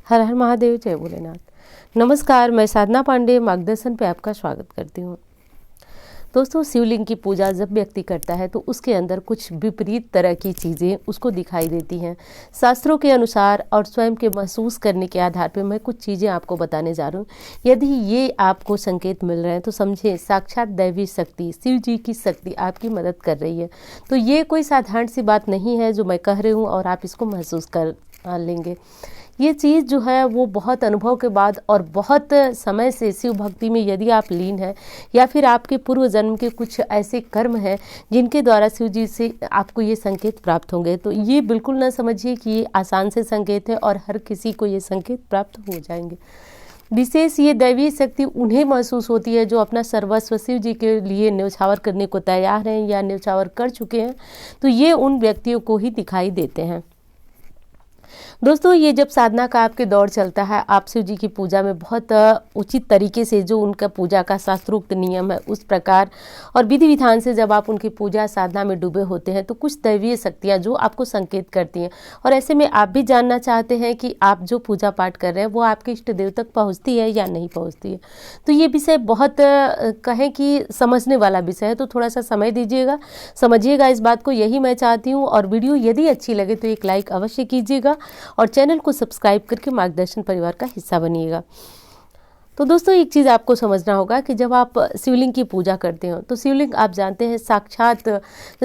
हर हर महादेव, जय भोलेनाथ। नमस्कार, मैं साधना पांडे मार्गदर्शन पे आपका स्वागत करती हूँ। दोस्तों, शिवलिंग की पूजा जब व्यक्ति करता है तो उसके अंदर कुछ विपरीत तरह की चीज़ें उसको दिखाई देती हैं। शास्त्रों के अनुसार और स्वयं के महसूस करने के आधार पर मैं कुछ चीज़ें आपको बताने जा रहा हूँ। यदि ये आपको संकेत मिल रहे हैं तो समझें साक्षात दैवी शक्ति, शिव जी की शक्ति आपकी मदद कर रही है। तो ये कोई साधारण सी बात नहीं है जो मैं कह रही हूँ और आप इसको महसूस कर लेंगे। ये चीज़ जो है वो बहुत अनुभव के बाद और बहुत समय से शिव भक्ति में यदि आप लीन हैं या फिर आपके पूर्व जन्म के कुछ ऐसे कर्म हैं जिनके द्वारा शिव जी से आपको ये संकेत प्राप्त होंगे, तो ये बिल्कुल ना समझिए कि ये आसान से संकेत है और हर किसी को ये संकेत प्राप्त हो जाएंगे। विशेष ये दैवीय शक्ति उन्हें महसूस होती है जो अपना सर्वस्व शिव जी के लिए न्यौछावर करने को तैयार हैं या न्यौछावर कर चुके हैं, तो ये उन व्यक्तियों को ही दिखाई देते हैं। दोस्तों, ये जब साधना का आपके दौर चलता है, आप शिव जी की पूजा में बहुत उचित तरीके से जो उनका पूजा का शास्त्रोक्त नियम है उस प्रकार और विधि विधान से जब आप उनकी पूजा साधना में डूबे होते हैं तो कुछ दैवीय शक्तियाँ जो आपको संकेत करती हैं और ऐसे में आप भी जानना चाहते हैं कि आप जो पूजा पाठ कर रहे हैं वो आपके इष्ट देव तक पहुँचती है या नहीं पहुँचती है। तो ये विषय बहुत कहें कि समझने वाला विषय है, तो थोड़ा सा समय दीजिएगा, समझिएगा इस बात को, यही मैं चाहती हूँ। और वीडियो यदि अच्छी लगे तो एक लाइक अवश्य कीजिएगा और चैनल को सब्सक्राइब करके मार्गदर्शन परिवार का हिस्सा बनिएगा। तो दोस्तों, एक चीज़ आपको समझना होगा कि जब आप शिवलिंग की पूजा करते हो तो शिवलिंग आप जानते हैं साक्षात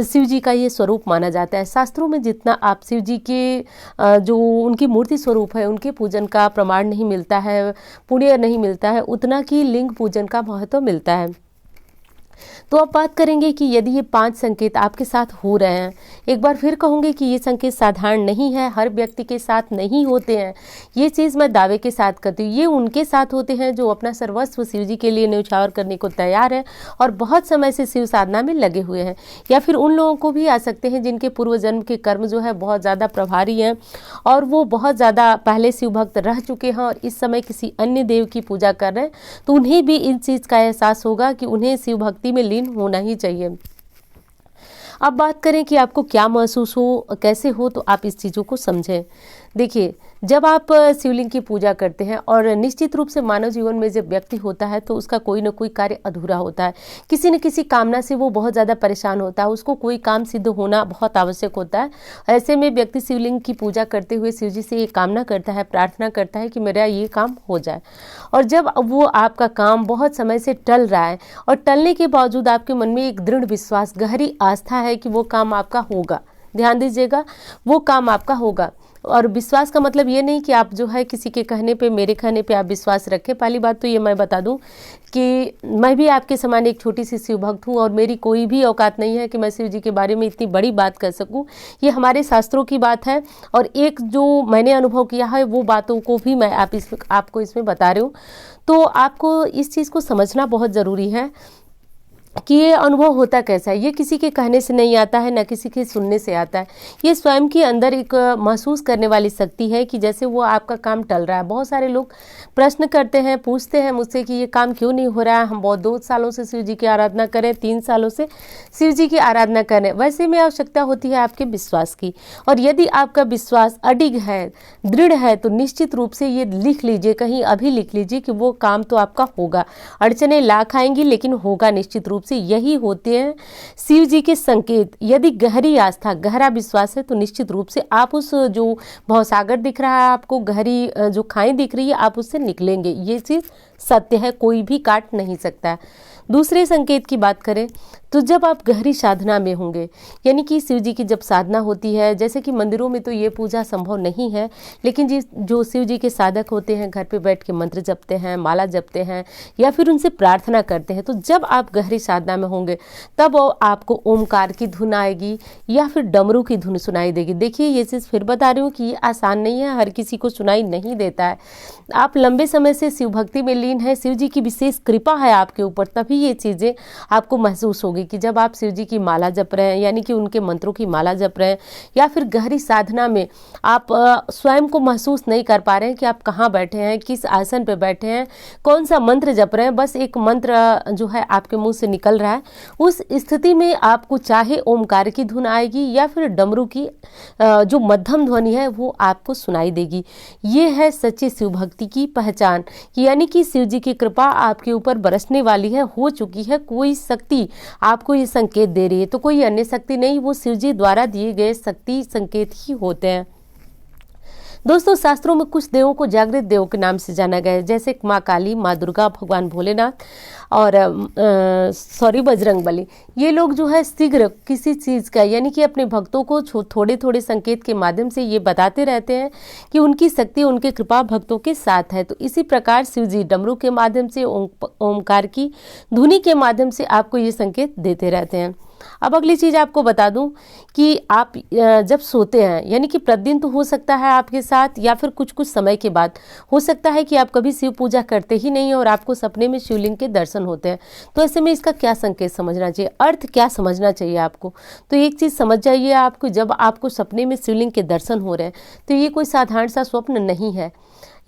शिव जी का ये स्वरूप माना जाता है। शास्त्रों में जितना आप शिव जी के जो उनकी मूर्ति स्वरूप है उनके पूजन का प्रमाण नहीं मिलता है, पुण्य नहीं मिलता है, उतना कि लिंग पूजन का महत्व मिलता है। तो अब बात करेंगे कि यदि ये 5 संकेत आपके साथ हो रहे हैं, एक बार फिर कहूँगी कि ये संकेत साधारण नहीं है, हर व्यक्ति के साथ नहीं होते हैं। ये चीज़ मैं दावे के साथ करती हूँ, ये उनके साथ होते हैं जो अपना सर्वस्व शिव जी के लिए न्यौछावर करने को तैयार है और बहुत समय से शिव साधना में लगे हुए हैं। या फिर उन लोगों को भी आ सकते हैं जिनके पूर्व जन्म के कर्म जो है बहुत ज़्यादा प्रभारी हैं और वो बहुत ज़्यादा पहले शिव भक्त रह चुके हैं और इस समय किसी अन्य देव की पूजा कर रहे हैं, तो उन्हें भी इन चीज़ का एहसास होगा कि उन्हें शिव भक्ति में लीन होना ही चाहिए। अब बात करें कि आपको क्या महसूस हो, कैसे हो, तो आप इस चीज़ों को समझें। देखिए, जब आप शिवलिंग की पूजा करते हैं और निश्चित रूप से मानव जीवन में जब व्यक्ति होता है तो उसका कोई ना कोई कार्य अधूरा होता है, किसी न किसी कामना से वो बहुत ज़्यादा परेशान होता है, उसको कोई काम सिद्ध होना बहुत आवश्यक होता है। ऐसे में व्यक्ति शिवलिंग की पूजा करते हुए शिव जी से ये कामना करता है, प्रार्थना करता है कि मेरा ये काम हो जाए। और जब वो आपका काम बहुत समय से टल रहा है और टलने के बावजूद आपके मन में एक दृढ़ विश्वास, गहरी आस्था है कि वो काम आपका होगा, ध्यान दीजिएगा, वो काम आपका होगा। और विश्वास का मतलब ये नहीं कि आप जो है किसी के कहने पे, मेरे कहने पे आप विश्वास रखें। पहली बात तो ये मैं बता दूं कि मैं भी आपके समान एक छोटी सी शिव भक्त हूँ और मेरी कोई भी औकात नहीं है कि मैं शिव जी के बारे में इतनी बड़ी बात कर सकूँ। ये हमारे शास्त्रों की बात है और एक जो मैंने अनुभव किया है वो बातों को भी मैं आपको इसमें बता रही हूँ। तो आपको इस चीज़ को समझना बहुत ज़रूरी है कि ये अनुभव होता कैसा है। ये किसी के कहने से नहीं आता है, न किसी के सुनने से आता है। ये स्वयं के अंदर एक महसूस करने वाली शक्ति है कि जैसे वो आपका काम टल रहा है। बहुत सारे लोग प्रश्न करते हैं, पूछते हैं मुझसे कि ये काम क्यों नहीं हो रहा है, हम बहुत 2 सालों से शिव जी की आराधना करें, 3 सालों से शिव जी की आराधना करें। वैसे में आवश्यकता होती है आपके विश्वास की, और यदि आपका विश्वास अडिग है, दृढ़ है, तो निश्चित रूप से ये लिख लीजिए, कहीं अभी लिख लीजिए कि वो काम तो आपका होगा। अड़चने लाख आएंगी लेकिन होगा निश्चित रूप से। यही होते हैं शिव जी के संकेत। यदि गहरी आस्था, गहरा विश्वास है तो निश्चित रूप से आप उस जो भवसागर दिख रहा है आपको, गहरी जो खाई दिख रही है, आप उससे निकलेंगे। ये चीज़ सत्य है, कोई भी काट नहीं सकता है। दूसरे संकेत की बात करें तो जब आप गहरी साधना में होंगे, यानी कि शिव जी की जब साधना होती है, जैसे कि मंदिरों में तो ये पूजा संभव नहीं है, लेकिन जो शिव जी के साधक होते हैं घर पे बैठ के मंत्र जपते हैं, माला जपते हैं या फिर उनसे प्रार्थना करते हैं, तो जब आप गहरी साधना में होंगे तब आपको ओमकार की धुन आएगी या फिर डमरू की धुन सुनाई देगी। देखिए, ये चीज़ फिर बता रही हूँ कि ये आसान नहीं है, हर किसी को सुनाई नहीं देता है। आप लंबे समय से शिव भक्ति में लीन लीन है, शिव जी की विशेष कृपा है आपके ऊपर, तभी ये चीज़ें आपको महसूस होगी कि जब आप शिव जी की माला जप रहे हैं, यानी कि उनके मंत्रों की माला जप रहे हैं, या फिर गहरी साधना में आप स्वयं को महसूस नहीं कर पा रहे हैं कि आप कहाँ बैठे हैं, किस आसन पे बैठे हैं, कौन सा मंत्र जप रहे हैं, बस एक मंत्र जो है आपके मुंह से निकल रहा है। उस स्थिति में आपको चाहे ओमकार की धुन आएगी या फिर डमरू की जो मध्यम ध्वनि है वो आपको सुनाई देगी। ये है सच्ची शिव भक्ति की पहचान, यानी कि शिव जी की कृपा आपके ऊपर बरसने वाली है, हो चुकी है। कोई शक्ति आपको ये संकेत दे रही है, तो कोई अन्य शक्ति नहीं, वो शिव जी द्वारा दिए गए शक्ति संकेत ही होते हैं। दोस्तों, शास्त्रों में कुछ देवों को जागृत देवों के नाम से जाना गया है, जैसे माँ काली, माँ दुर्गा, भगवान भोलेनाथ और बजरंगबली। ये लोग जो है शीघ्र किसी चीज़ का, यानी कि अपने भक्तों को थोड़े थोड़े संकेत के माध्यम से ये बताते रहते हैं कि उनकी शक्ति, उनकी कृपा भक्तों के साथ है। तो इसी प्रकार शिव जी डमरू के माध्यम से, ओमकार की धुनी के माध्यम से आपको ये संकेत देते रहते हैं। अब अगली चीज़ आपको बता दूं कि आप जब सोते हैं, यानी कि प्रतिदिन तो हो सकता है आपके साथ, या फिर कुछ कुछ समय के बाद हो सकता है कि आप कभी शिव पूजा करते ही नहीं और आपको सपने में शिवलिंग के दर्शन होते हैं। तो ऐसे में इसका क्या संकेत समझना चाहिए, अर्थ क्या समझना चाहिए आपको? तो एक चीज़ समझ जाइए, आपको जब आपको सपने में शिवलिंग के दर्शन हो रहे हैं तो ये कोई साधारण सा स्वप्न नहीं है।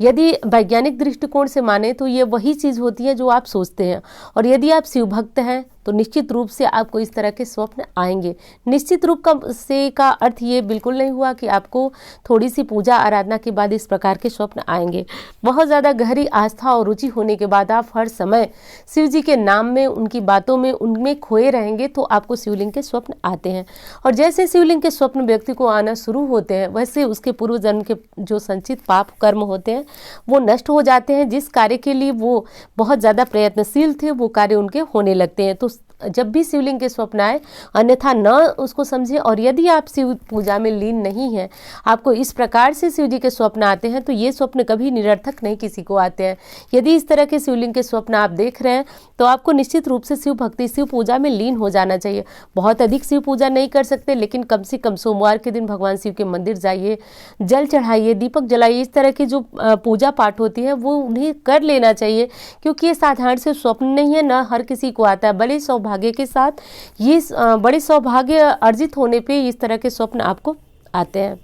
यदि वैज्ञानिक दृष्टिकोण से माने तो ये वही चीज़ होती है जो आप सोचते हैं, और यदि आप शिव भक्त हैं तो निश्चित रूप से आपको इस तरह के स्वप्न आएंगे। निश्चित रूप का अर्थ ये बिल्कुल नहीं हुआ कि आपको थोड़ी सी पूजा आराधना के बाद इस प्रकार के स्वप्न आएंगे। बहुत ज़्यादा गहरी आस्था और रुचि होने के बाद आप हर समय शिव जी के नाम में, उनकी बातों में, उनमें खोए रहेंगे तो आपको शिवलिंग के स्वप्न आते हैं। और जैसे शिवलिंग के स्वप्न व्यक्ति को आना शुरू होते हैं, वैसे उसके पूर्व जन्म के जो संचित पाप कर्म होते हैं वो नष्ट हो जाते हैं। जिस कार्य के लिए वो बहुत ज़्यादा प्रयत्नशील थे वो कार्य उनके होने लगते हैं। तो जब भी शिवलिंग के स्वप्न आए, अन्यथा न उसको समझें। और यदि आप शिव पूजा में लीन नहीं हैं, आपको इस प्रकार से शिव जी के स्वप्न आते हैं, तो ये स्वप्न कभी निरर्थक नहीं किसी को आते हैं। यदि इस तरह के शिवलिंग के स्वप्न आप देख रहे हैं तो आपको निश्चित रूप से शिव भक्ति, शिव पूजा में लीन हो जाना चाहिए। बहुत अधिक शिव पूजा नहीं कर सकते, लेकिन कम से कम सोमवार के दिन भगवान शिव के मंदिर जाइए, जल चढ़ाइए, दीपक जलाइए। इस तरह की जो पूजा पाठ होती है वो उन्हें कर लेना चाहिए, क्योंकि ये साधारण से स्वप्न नहीं है, न हर किसी को आता है। बड़े सौभाग्य के साथ, ये बड़े सौभाग्य अर्जित होने पे इस तरह के स्वप्न आपको आते हैं।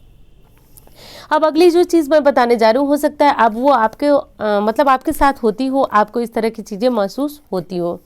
अब अगली जो चीज़ मैं बताने जा रही हूँ, हो सकता है अब वो आपके मतलब आपके साथ होती हो, आपको इस तरह की चीज़ें महसूस होती हो।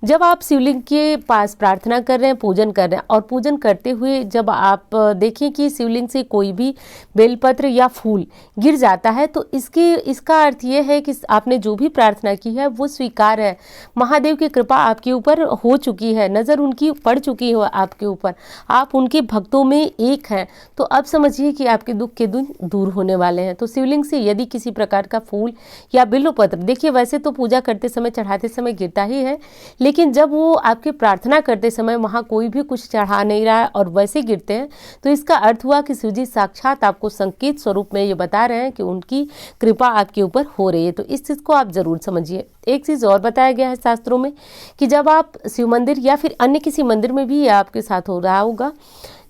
जब आप शिवलिंग के पास प्रार्थना कर रहे हैं, पूजन कर रहे हैं, और पूजन करते हुए जब आप देखें कि शिवलिंग से कोई भी बेलपत्र या फूल गिर जाता है, तो इसका अर्थ ये है कि आपने जो भी प्रार्थना की है वो स्वीकार है। महादेव की कृपा आपके ऊपर हो चुकी है, नज़र उनकी पड़ चुकी है आपके ऊपर, आप उनके भक्तों में एक हैं। तो अब समझिए कि आपके दुख के दिन दूर होने वाले हैं। तो शिवलिंग से यदि किसी प्रकार का फूल या बिल्वपत्र, देखिए वैसे तो पूजा करते समय, चढ़ाते समय गिरता ही है, लेकिन जब वो आपके प्रार्थना करते समय वहाँ कोई भी कुछ चढ़ा नहीं रहा है और वैसे गिरते हैं, तो इसका अर्थ हुआ कि शिव जी साक्षात आपको संकेत स्वरूप में ये बता रहे हैं कि उनकी कृपा आपके ऊपर हो रही है। तो इस चीज़ को आप जरूर समझिए। एक चीज़ और बताया गया है शास्त्रों में कि जब आप शिव मंदिर या फिर अन्य किसी मंदिर में भी आपके साथ हो रहा होगा,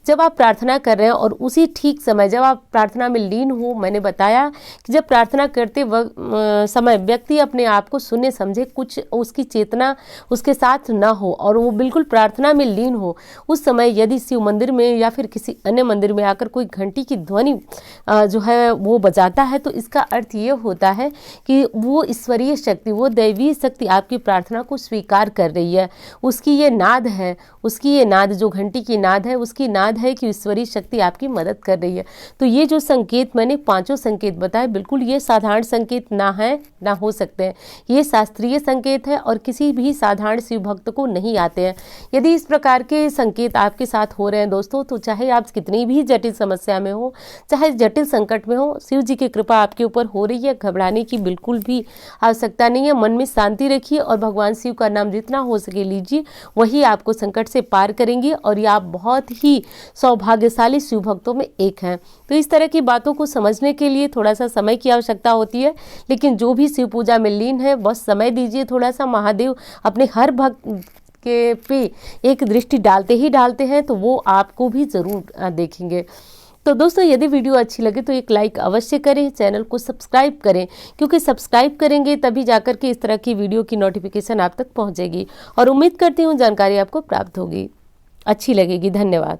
जब आप प्रार्थना कर रहे हैं और उसी ठीक समय जब आप प्रार्थना में लीन हो, मैंने बताया कि जब प्रार्थना करते समय व्यक्ति अपने आप को शून्य समझे, कुछ उसकी चेतना उसके साथ ना हो और वो बिल्कुल प्रार्थना में लीन हो, उस समय यदि शिव मंदिर में या फिर किसी अन्य मंदिर में आकर कोई घंटी की ध्वनि जो है वो बजाता है, तो इसका अर्थ ये होता है कि वो ईश्वरीय शक्ति, वो दैवीय शक्ति आपकी प्रार्थना को स्वीकार कर रही है। उसकी ये नाद है, उसकी ये नाद जो घंटी की नाद है, उसकी नाद है कि ईश्वरीय शक्ति आपकी मदद कर रही है। तो ये जो संकेत मैंने 5 संकेत बताए, बिल्कुल ये साधारण संकेत ना है, ना हो सकते हैं। ये शास्त्रीय संकेत है और किसी भी साधारण शिव भक्त को नहीं आते हैं। यदि इस प्रकार के संकेत आपके साथ हो रहे हैं दोस्तों, तो चाहे आप कितनी भी जटिल समस्या में हो, चाहे जटिल संकट में हो, शिव जी की कृपा आपके ऊपर हो रही है। घबराने की बिल्कुल भी आवश्यकता नहीं है। मन में शांति रखिए और भगवान शिव का नाम जितना हो सके लीजिए, वही आपको संकट से पार करेंगे और ये आप बहुत ही सौभाग्यशाली शिव भक्तों में एक हैं। तो इस तरह की बातों को समझने के लिए थोड़ा सा समय की आवश्यकता होती है, लेकिन जो भी शिव पूजा में लीन है बस समय दीजिए थोड़ा सा। महादेव अपने हर भक्त के पे एक दृष्टि डालते ही डालते हैं, तो वो आपको भी जरूर देखेंगे। तो दोस्तों यदि वीडियो अच्छी लगे तो एक लाइक अवश्य करें, चैनल को सब्सक्राइब करें, क्योंकि सब्सक्राइब करेंगे तभी जाकर के इस तरह की वीडियो की नोटिफिकेशन आप तक पहुंचेगी और उम्मीद करती हूँ जानकारी आपको प्राप्त होगी, अच्छी लगेगी। धन्यवाद।